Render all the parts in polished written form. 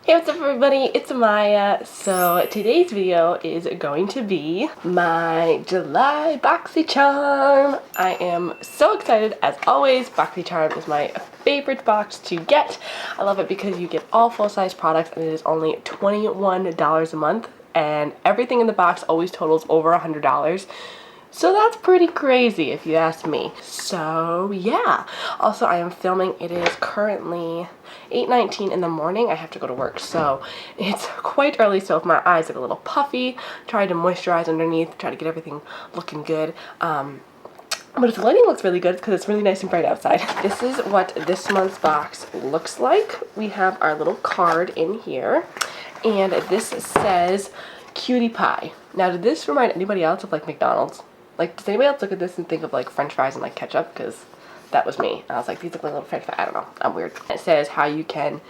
Hey, what's up everybody? It's Amaya. So today's video is going to be my July Boxycharm. I am so excited as always. Boxycharm is my favorite box to get. I love it because you get all full-size products and it is only $21 a month and everything in the box always totals over $100. So that's pretty crazy if you ask me. So yeah. Also, I am filming. It is currently 8:19 in the morning. I have to go to work, so it's quite early. So if my eyes are a little puffy, try to moisturize underneath, try to get everything looking good. But if the lighting looks really good, it's because it's really nice and bright outside. This is what this month's box looks like. We have our little card in here, and this says Cutie Pie. Now, did this remind anybody else of like McDonald's? Like, does anybody else look at this and think of like French fries and like ketchup? Because that was me. I was like, these look like little French fries. I don't know. I'm weird. It says how you can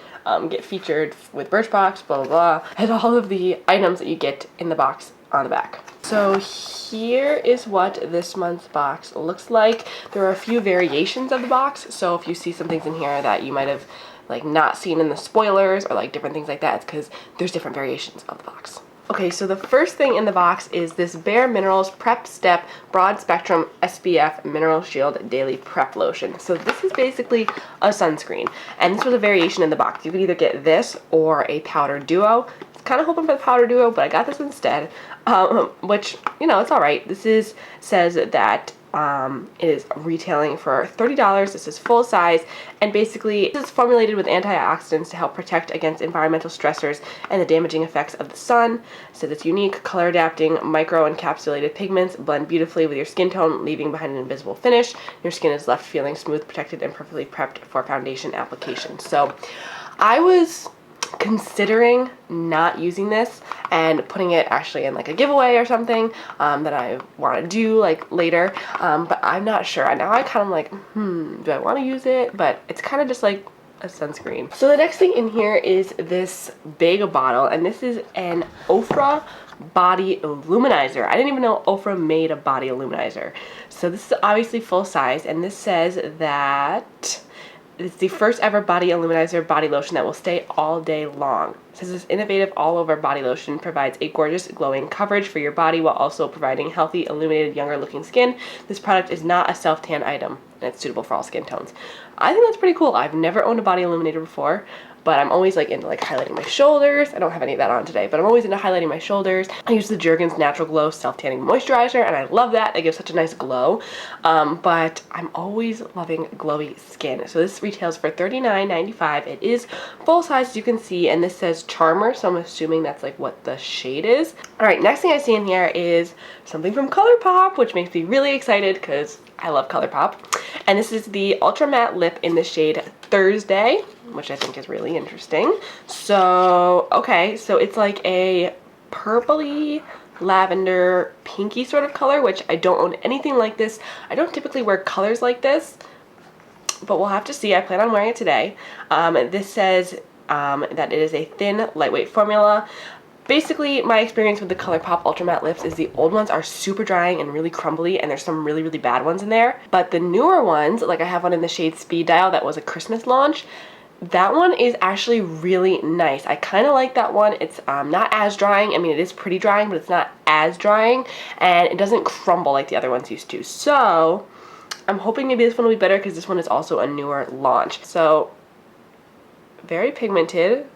get featured with Birchbox, blah, blah, blah. And all of the items that you get in the box on the back. So here is what this month's box looks like. There are a few variations of the box. So if you see some things in here that you might have like not seen in the spoilers or like different things like that, it's because there's different variations of the box. Okay, so the first thing in the box is this Bare Minerals Prep Step Broad Spectrum SPF Mineral Shield Daily Prep Lotion. So this is basically a sunscreen, and this was a variation in the box. You could either get this or a powder duo. I was kind of hoping for the powder duo, but I got this instead, which, you know, it's alright. This says that it is retailing for $30. This is full size, and basically this is formulated with antioxidants to help protect against environmental stressors and the damaging effects of the sun. So its unique color adapting micro encapsulated pigments blend beautifully with your skin tone, leaving behind an invisible finish. Your skin is left feeling smooth, protected, and perfectly prepped for foundation application. So I was considering not using this and putting it actually in like a giveaway or something that I want to do like later, but I'm not sure. Now I kind of like, do I want to use it? But it's kind of just like a sunscreen. So the next thing in here is this big bottle, and this is an Ofra body illuminizer. I didn't even know Ofra made a body illuminizer. So this is obviously full size, and this says that it's the first ever body illuminizer body lotion that will stay all day long. It says this innovative all-over body lotion provides a gorgeous glowing coverage for your body while also providing healthy, illuminated, younger looking skin. This product is not a self-tan item, and it's suitable for all skin tones. I think that's pretty cool. I've never owned a body illuminator before, but I'm always like into like highlighting my shoulders. I don't have any of that on today, but I'm always into highlighting my shoulders. I use the Jergens Natural Glow Self-Tanning Moisturizer, and I love that. They give such a nice glow, but I'm always loving glowy skin. So this retails for $39.95. It is full size, as you can see, and this says Charmer, so I'm assuming that's like what the shade is. All right, next thing I see in here is something from ColourPop, which makes me really excited because I love ColourPop. And this is the Ultra Matte Lip in the shade Thursday, which I think is really interesting. So, okay, so it's like a purpley, lavender, pinky sort of color, which I don't own anything like this. I don't typically wear colors like this, but we'll have to see. I plan on wearing it today. This says that it is a thin, lightweight formula. Basically, my experience with the ColourPop Ultra Matte Lips is the old ones are super drying and really crumbly, and there's some really, really bad ones in there. But the newer ones, like I have one in the shade Speed Dial that was a Christmas launch, that one is actually really nice. I kind of like that one. It's not as drying. I mean, it is pretty drying, but it's not as drying, and it doesn't crumble like the other ones used to. So I'm hoping maybe this one will be better because this one is also a newer launch. So very pigmented,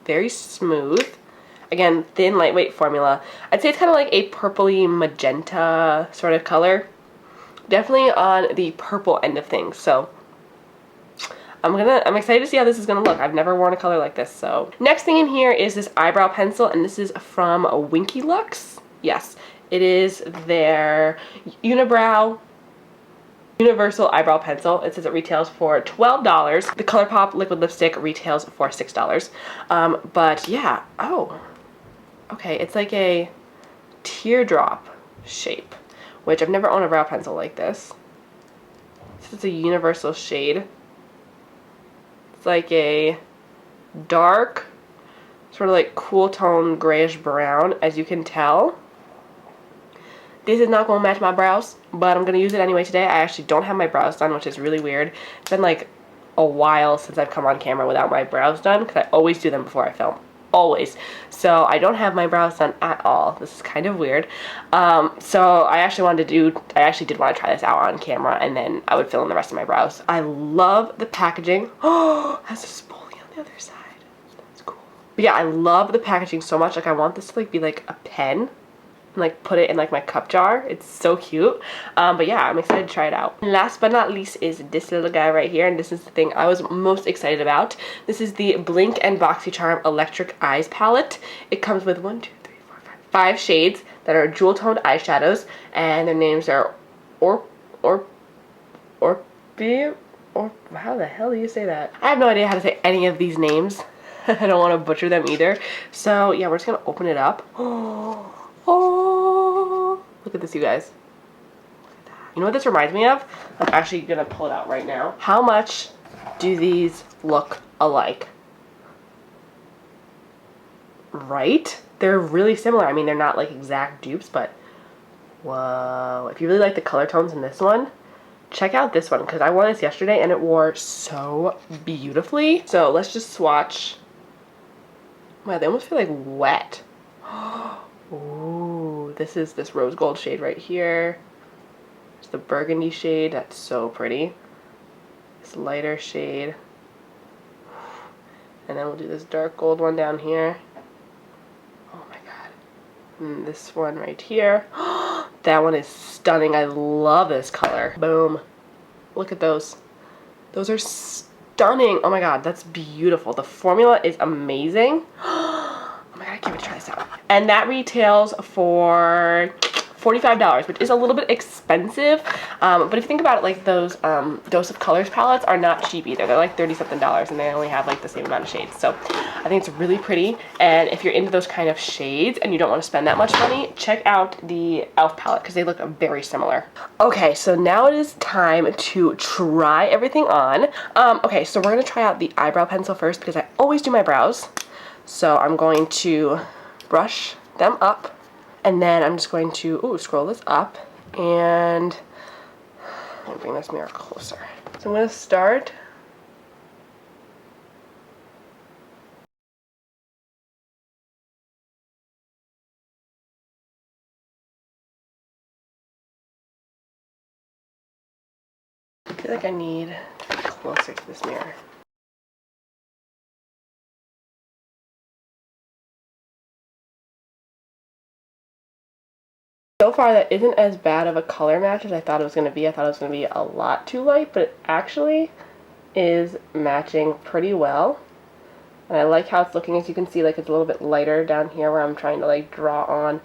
very smooth. Again, thin, lightweight formula. I'd say it's kind of like a purpley magenta sort of color. Definitely on the purple end of things. So I'm excited to see how this is gonna look. I've never worn a color like this. So next thing in here is this eyebrow pencil, and this is from Winky Lux. Yes, it is their Unibrow Universal Eyebrow Pencil. It says it retails for $12. The ColourPop liquid lipstick retails for $6. But yeah, okay, it's like a teardrop shape, which I've never owned a brow pencil like this. This is a universal shade. It's like a dark, sort of like cool tone grayish brown, as you can tell. This is not going to match my brows, but I'm going to use it anyway today. I actually don't have my brows done, which is really weird. It's been like a while since I've come on camera without my brows done, because I always do them before I film. Always. So I don't have my brows done at all. This is kind of weird. So I actually did want to try this out on camera, and then I would fill in the rest of my brows. I love the packaging. Oh, has a spoolie on the other side. That's cool. But yeah, I love the packaging so much. Like, I want this to like be like a pen, and like put it in like my cup jar. It's so cute. But yeah, I'm excited to try it out. Last but not least is this little guy right here, and this is the thing I was most excited about. This is the Blink and Boxycharm Electric Eyes Palette. It comes with 5 shades that are jewel toned eyeshadows, and their names are how the hell do you say that? I have no idea how to say any of these names. I don't want to butcher them either. So yeah, we're just gonna open it up. Oh, look at this, you guys. Look at that. You know what this reminds me of? I'm actually gonna pull it out right now. How much do these look alike? Right? They're really similar. I mean, they're not like exact dupes, but whoa. If you really like the color tones in this one, check out this one, because I wore this yesterday and it wore so beautifully. So let's just swatch. Wow, they almost feel like wet. Ooh, this is this rose gold shade right here. It's the burgundy shade. That's so pretty. This lighter shade. And then we'll do this dark gold one down here. Oh my god. And this one right here. That one is stunning. I love this color. Boom. Look at those. Those are stunning. Oh my god, that's beautiful. The formula is amazing. Oh my god, I can't wait to try this out. And that retails for $45, which is a little bit expensive. But if you think about it, like those Dose of Colors palettes are not cheap either. They're like $30-something, and they only have like the same amount of shades. So I think it's really pretty. And if you're into those kind of shades and you don't want to spend that much money, check out the e.l.f. palette, because they look very similar. Okay, so now it is time to try everything on. Okay, so we're gonna try out the eyebrow pencil first, because I always do my brows. So I'm going to brush them up, and then I'm just going to scroll this up, and I'm going to bring this mirror closer. So I'm going to start I feel like I need to be closer to this mirror. So far, that isn't as bad of a color match as I thought it was going to be. I thought it was going to be a lot too light, but it actually is matching pretty well. And I like how it's looking. As you can see, like, it's a little bit lighter down here where I'm trying to like draw on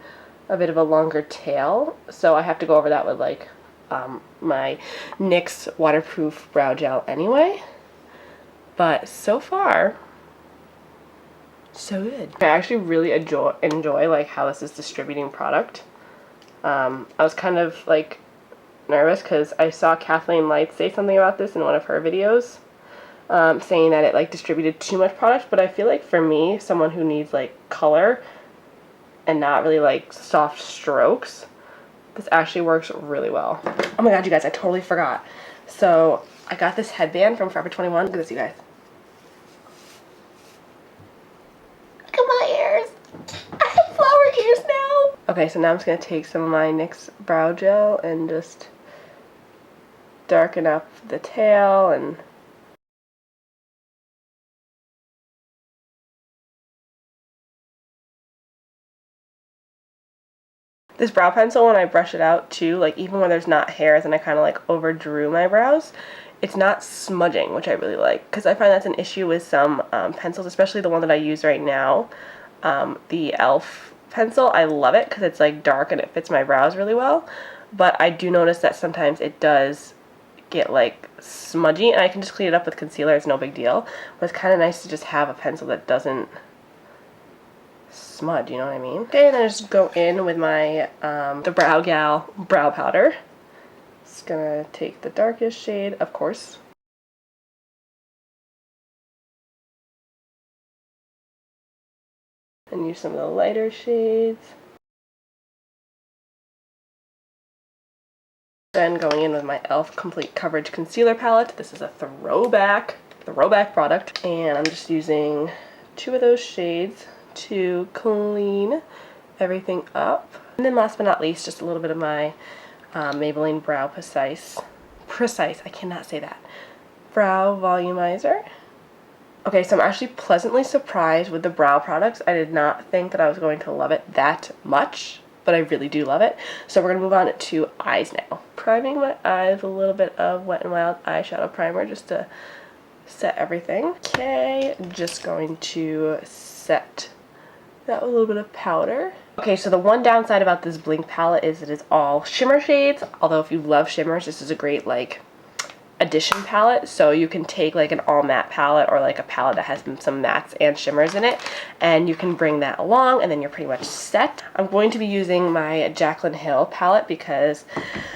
a bit of a longer tail. So I have to go over that with like my NYX waterproof brow gel anyway. But so far, so good. I actually really enjoy like how this is distributing product. I was kind of like nervous because I saw Kathleen Lights say something about this in one of her videos, saying that it like distributed too much product. But I feel like for me, someone who needs like color and not really like soft strokes, this actually works really well. Oh my god, you guys, I totally forgot. So I got this headband from Forever 21. Look at this, you guys. Look at my ears. I have flower ears now. Okay, so now I'm just going to take some of my NYX brow gel and just darken up the tail and this brow pencil, when I brush it out too, like even when there's not hairs and I kind of like overdrew my brows, it's not smudging, which I really like, because I find that's an issue with some pencils, especially the one that I use right now, the e.l.f. pencil. I love it because it's like dark and it fits my brows really well, but I do notice that sometimes it does get like smudgy, and I can just clean it up with concealer. It's no big deal, but it's kind of nice to just have a pencil that doesn't smudge, you know what I mean? Okay, and then I just go in with my the Brow Gal brow powder. Just gonna take the darkest shade, of course. And use some of the lighter shades. Then going in with my e.l.f. Complete Coverage Concealer Palette. This is a throwback. throwback product. And I'm just using 2 of those shades to clean everything up. And then last but not least, just a little bit of my Maybelline Brow Precise, I cannot say that, Brow Volumizer. Okay, so I'm actually pleasantly surprised with the brow products. I did not think that I was going to love it that much, but I really do love it. So we're going to move on to eyes now. Priming my eyes with a little bit of Wet n Wild eyeshadow primer just to set everything. Okay, just going to set that with a little bit of powder. Okay, so the one downside about this Blink palette is it is all shimmer shades, although if you love shimmers, this is a great like addition palette. So you can take like an all matte palette or like a palette that has some mattes and shimmers in it, and you can bring that along and then you're pretty much set. I'm going to be using my Jaclyn Hill palette because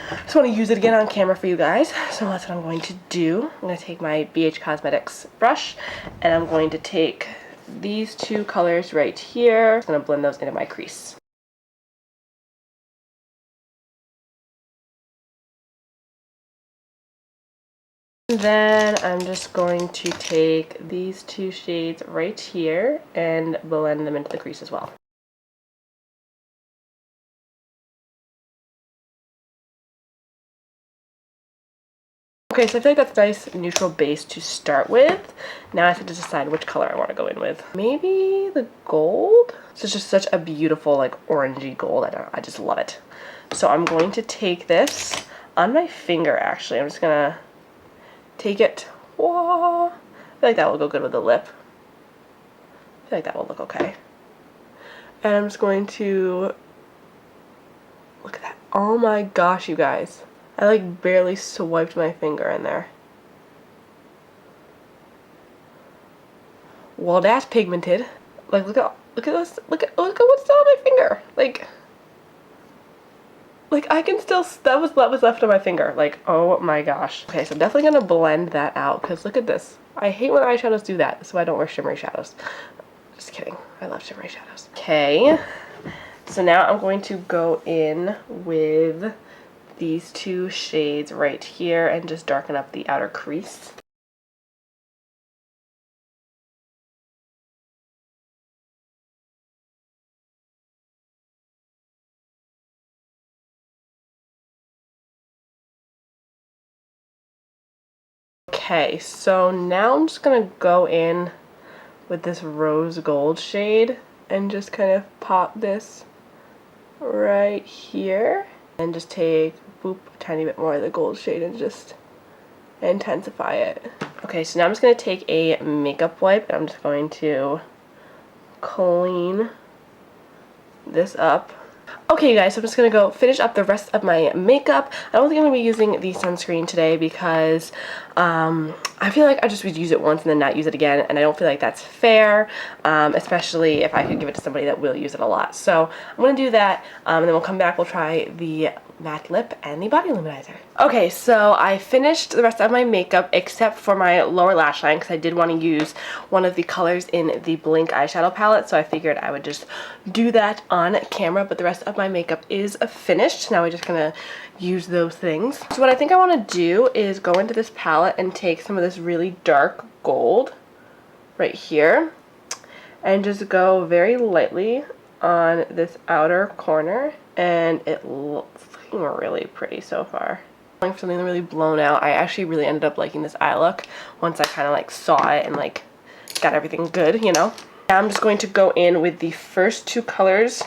I just want to use it again on camera for you guys. So that's what I'm going to do. I'm going to take my BH Cosmetics brush and I'm going to take these 2 colors right here. I'm going to blend those into my crease. Then I'm just going to take these 2 shades right here and blend them into the crease as well. Okay, so I feel like that's a nice neutral base to start with. Now I have to decide which color I want to go in with. Maybe the gold? This is just such a beautiful like orangey gold. I just love it. So I'm going to take this on my finger actually. I'm just gonna take it. Whoa. I feel like that will go good with the lip. I feel like that will look okay. And I'm just going to, look at that. Oh my gosh, you guys. I like barely swiped my finger in there. Well, that's pigmented. Like look at this. Look at what's still on my finger. Like I can still, that was left on my finger. Like, oh my gosh. Okay, so I'm definitely gonna blend that out because look at this. I hate when eyeshadows do that, so I don't wear shimmery shadows. Just kidding. I love shimmery shadows. Okay, so now I'm going to go in with these 2 shades right here and just darken up the outer crease. Okay, so now I'm just gonna go in with this rose gold shade and just kind of pop this right here and just take boop a tiny bit more of the gold shade and just intensify it. Okay, so now I'm just going to take a makeup wipe and I'm just going to clean this up. Okay, you guys, so I'm just going to go finish up the rest of my makeup. I don't think I'm going to be using the sunscreen today because I feel like I just would use it once and then not use it again, and I don't feel like that's fair, especially if I could give it to somebody that will use it a lot. So I'm going to do that, and then we'll come back, we'll try the matte lip and the body luminizer. Okay, so I finished the rest of my makeup except for my lower lash line because I did want to use one of the colors in the Blink eyeshadow palette, so I figured I would just do that on camera, but the rest of my makeup is finished. Now we're just gonna use those things. So what I think I want to do is go into this palette and take some of this really dark gold right here and just go very lightly on this outer corner, and it looks really pretty so far. Going for something really blown out. I actually really ended up liking this eye look once I kind of like saw it and like got everything good, you know. Now I'm just going to go in with the first 2 colors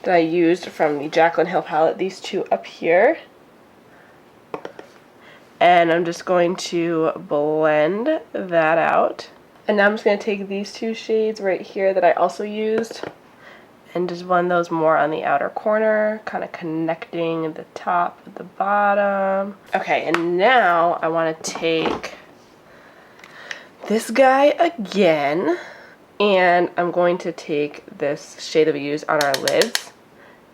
that I used from the Jaclyn Hill palette, these 2 up here. And I'm just going to blend that out. And now I'm just going to take these 2 shades right here that I also used and just blend those more on the outer corner, kind of connecting the top with the bottom. Okay, and now I want to take this guy again, and I'm going to take this shade that we use on our lids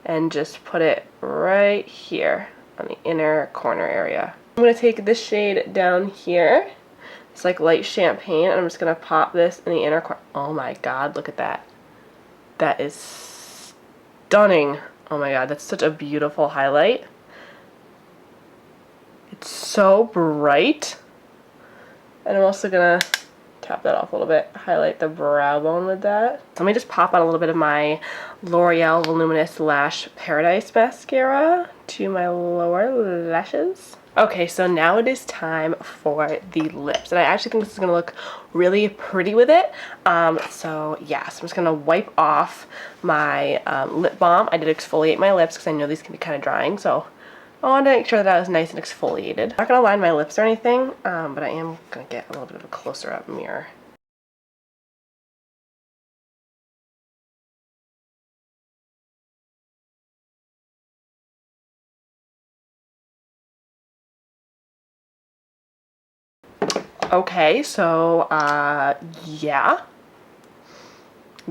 and just put it right here on the inner corner area. I'm going to take this shade down here. It's like light champagne, and I'm just going to pop this in the inner corner. Oh my god, look at that. That is stunning. Oh my god, that's such a beautiful highlight. It's so bright. And I'm also gonna tap that off a little bit, highlight the brow bone with that. So let me just pop on a little bit of my L'Oreal Voluminous Lash Paradise Mascara to my lower lashes. Okay, so now it is time for the lips, and I actually think this is gonna look really pretty with it. So yeah, so I'm just gonna wipe off my lip balm. I did exfoliate my lips because I know these can be kind of drying, so I wanted to make sure that I was nice and exfoliated. I'm not gonna line my lips or anything, but I am gonna get a little bit of a closer up mirror. Okay, so yeah.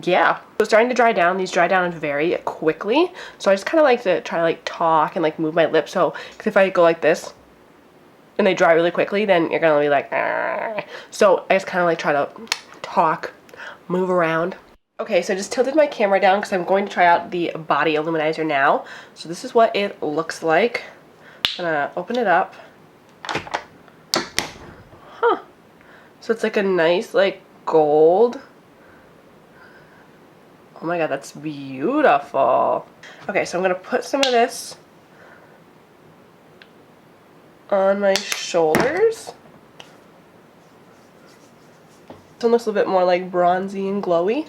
So it's starting to dry down. These dry down very quickly. So I just kind of like to try to like talk and like move my lips. So, because if I go like this and they dry really quickly, then you're gonna be like, argh. So I just kind of like try to talk, move around. Okay, so I just tilted my camera down because I'm going to try out the body illuminizer now. So this is what it looks like. I'm gonna open it up. Huh. So it's like a nice like gold. Oh my god, that's beautiful. Okay, so I'm gonna put some of this on my shoulders. This one looks a little bit more like bronzy and glowy.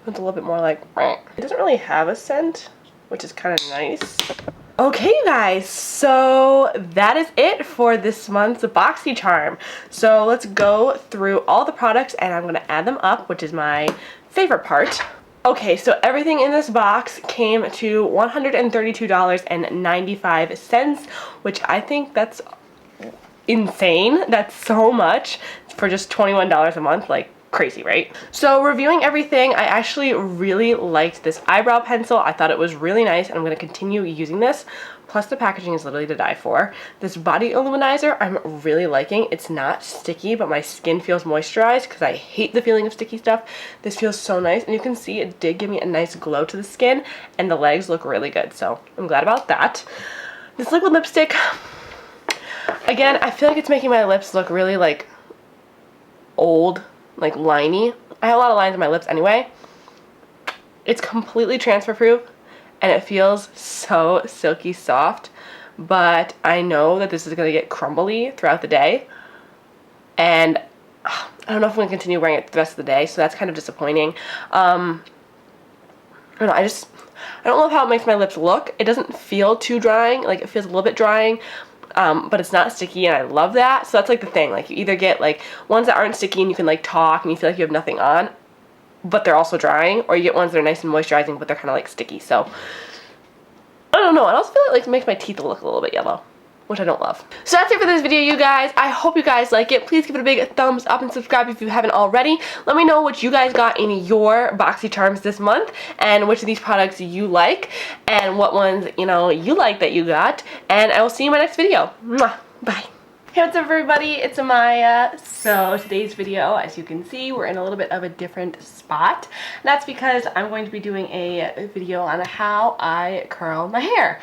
It's a little bit more like, it doesn't really have a scent, which is kind of nice. Okay, you guys, so that is it for this month's Boxycharm. So let's go through all the products and I'm gonna add them up, which is my favorite part. Okay, so everything in this box came to $132.95, which I think that's insane. That's so much for just $21 a month. Like, crazy, right? So reviewing everything, I actually really liked this eyebrow pencil. I thought it was really nice and I'm going to continue using this. Plus the packaging is literally to die for. This body illuminizer I'm really liking. It's not sticky, but my skin feels moisturized because I hate the feeling of sticky stuff. This feels so nice, and you can see it did give me a nice glow to the skin, and the legs look really good, so I'm glad about that. This liquid lipstick, again, I feel like it's making my lips look really like old, like liney. I have a lot of lines on my lips anyway. It's completely transfer proof and it feels so silky soft, but I know that this is going to get crumbly throughout the day, and I don't know if I'm going to continue wearing it the rest of the day, so that's kind of disappointing. I don't know, I don't love how it makes my lips look. It doesn't feel too drying, like it feels a little bit drying, but it's not sticky, and I love that. So that's like the thing, like you either get like ones that aren't sticky and you can like talk and you feel like you have nothing on, but they're also drying, or you get ones that are nice and moisturizing but they're kind of like sticky. So I don't know, I also feel like it makes my teeth look a little bit yellow, which I don't love. So that's it for this video, you guys. I hope you guys like it. Please give it a big thumbs up and subscribe if you haven't already. Let me know what you guys got in your Boxycharms this month and which of these products you like and what ones, you know, you like that you got. And I will see you in my next video. Mwah. Bye. Hey, what's up everybody? It's Amaya. So today's video, as you can see, we're in a little bit of a different spot. And that's because I'm going to be doing a video on how I curl my hair.